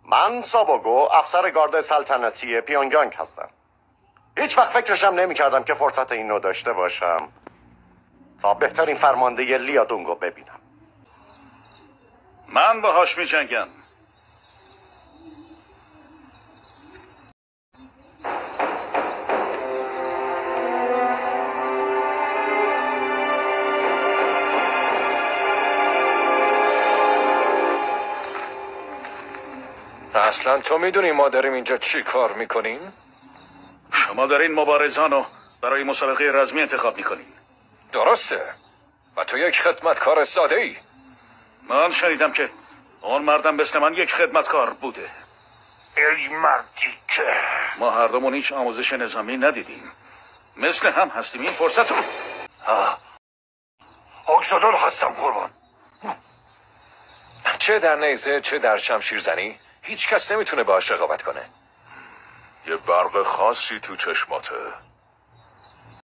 من سابوگو، افسر گارد سلطنتی پیونگیانگ هستم. هیچ وقت فکرشم نمی کردم که فرصت اینو داشته باشم تا بهترین فرمانده لیادونگو ببینم. من باهاش می جنگم. اصلا تو میدونی ما داریم اینجا چی کار میکنیم؟ شما دارین مبارزانو برای مسابقه رزمی انتخاب میکنین. درسته. و تو یک خدمتکار ساده ای. من شنیدم که اون مردم مثل من یک خدمتکار بوده. ای مردی که ما هر دومون هیچ آموزش نظامی ندیدیم. مثل هم هستیم. این فرصت رو آگزادال هستم قربان. چه در نیزه چه در شمشیرزنی هیچ کس نمیتونه باهاش رقابت کنه. یه برق خاصی تو چشماته.